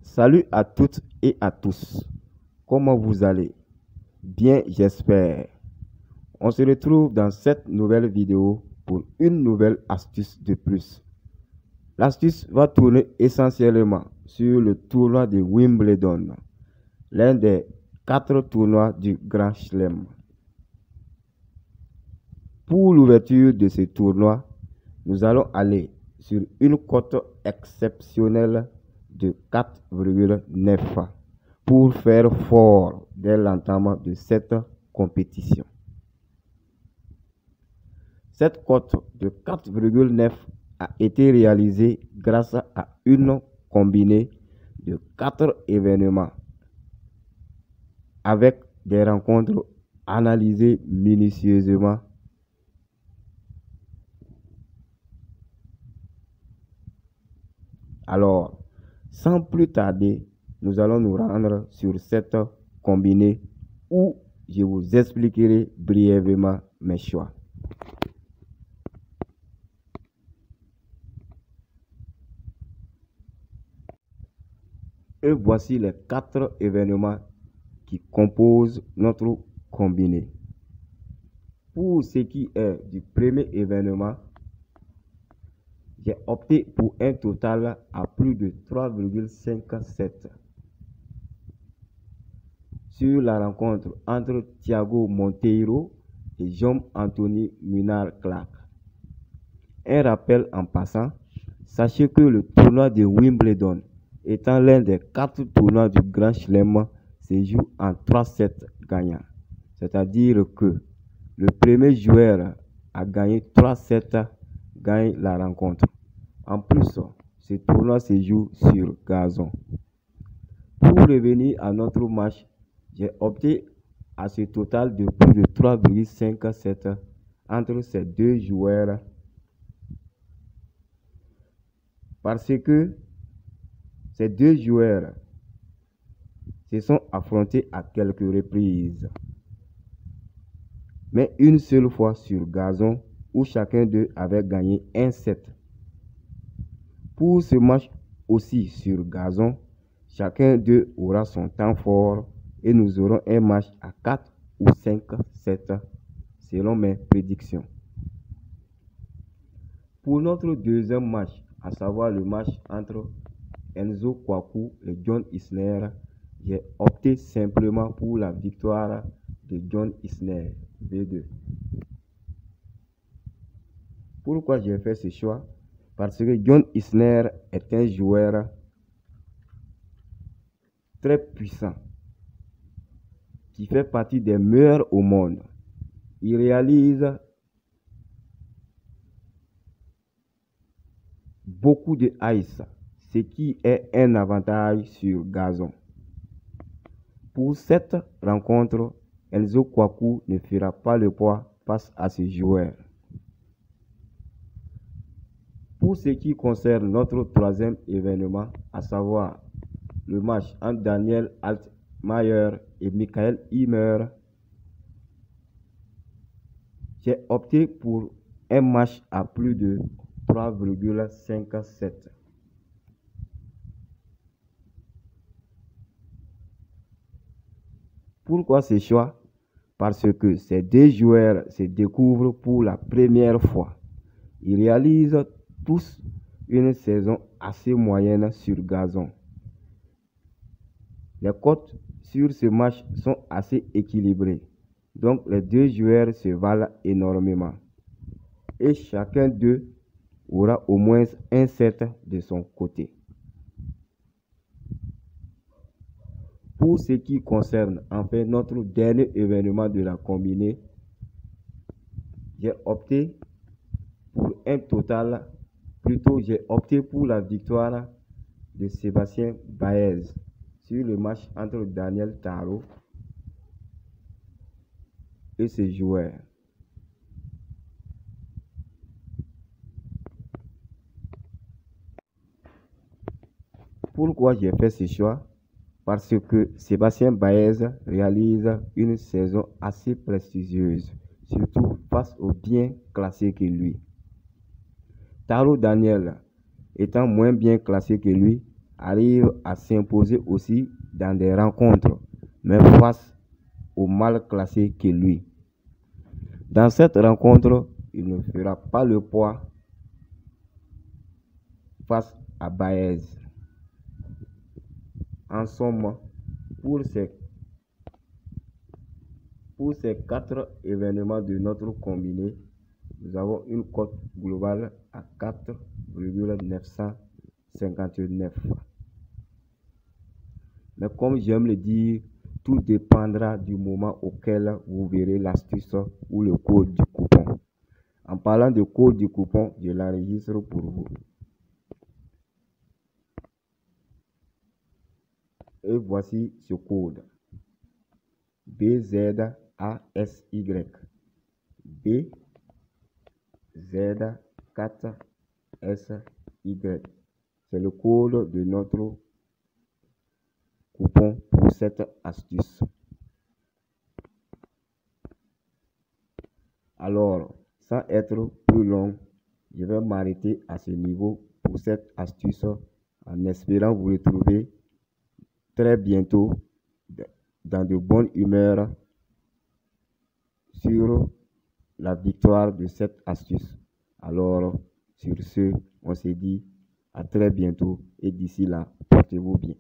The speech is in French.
Salut à toutes et à tous. Comment vous allez? Bien, j'espère. On se retrouve dans cette nouvelle vidéo pour une nouvelle astuce de plus. L'astuce va tourner essentiellement sur le tournoi de Wimbledon, l'un des 4 tournois du Grand Chelem. Pour l'ouverture de ce tournoi, nous allons aller sur une cote exceptionnelle de 4,9 pour faire fort dès l'entame de cette compétition. Cette cote de 4,9 a été réalisée grâce à une combinée de 4 événements avec des rencontres analysées minutieusement. Alors, sans plus tarder, nous allons nous rendre sur cette combinée où je vous expliquerai brièvement mes choix. Et voici les 4 événements qui composent notre combinée. Pour ce qui est du premier événement, j'ai opté pour un total à plus de 3,57 sur la rencontre entre Thiago Monteiro et Jean-Anthony Munar-Clark. Un rappel en passant, sachez que le tournoi de Wimbledon, étant l'un des 4 tournois du Grand Chelem, se joue en 3 sets gagnants. C'est-à-dire que le premier joueur à gagner 3 sets gagne la rencontre. En plus, ce tournoi se joue sur gazon. Pour revenir à notre match, j'ai opté à ce total de plus de 3,57 entre ces deux joueurs parce que ces deux joueurs se sont affrontés à quelques reprises, mais une seule fois sur gazon où chacun d'eux avait gagné un set. Pour ce match aussi sur gazon, chacun d'eux aura son temps fort et nous aurons un match à 4 ou 5 sets selon mes prédictions. Pour notre deuxième match, à savoir le match entre Enzo Couakou et John Isner, j'ai opté simplement pour la victoire de John Isner V2. Pourquoi j'ai fait ce choix? Parce que John Isner est un joueur très puissant qui fait partie des meilleurs au monde. Il réalise beaucoup de ice, ce qui est un avantage sur gazon. Pour cette rencontre, Enzo Couakou ne fera pas le poids face à ce joueur. Pour ce qui concerne notre troisième événement, à savoir le match entre Daniel Altmaier et Michael Ymer, j'ai opté pour un match à plus de 3,57. Pourquoi ce choix? Parce que ces deux joueurs se découvrent pour la première fois. Ils réalisent tous une saison assez moyenne sur gazon. Les cotes sur ce match sont assez équilibrées. Donc les deux joueurs se valent énormément. Et chacun d'eux aura au moins un set de son côté. Pour ce qui concerne enfin notre dernier événement de la combinée, j'ai opté pour un total, j'ai opté pour la victoire de Sébastien Baez sur le match entre Daniel Taro et ses joueurs. Pourquoi j'ai fait ce choix? Parce que Sébastien Baez réalise une saison assez prestigieuse, surtout face aux bien classés que lui. Taro Daniel, étant moins bien classé que lui, arrive à s'imposer aussi dans des rencontres, mais face au mal classé que lui. Dans cette rencontre, il ne fera pas le poids face à Baez. En somme, pour ces 4 événements de notre combiné, nous avons une cote globale à 4,959. Mais comme j'aime le dire, tout dépendra du moment auquel vous verrez l'astuce ou le code du coupon. En parlant de code du coupon, je l'enregistre pour vous. Et voici ce code. BZASY. BZ4SY. C'est le code de notre coupon pour cette astuce. Alors, sans être plus long, je vais m'arrêter à ce niveau pour cette astuce en espérant vous retrouver très bientôt dans de bonnes humeurs sur la victoire de cette astuce. Alors, sur ce, on se dit à très bientôt et d'ici là, portez-vous bien.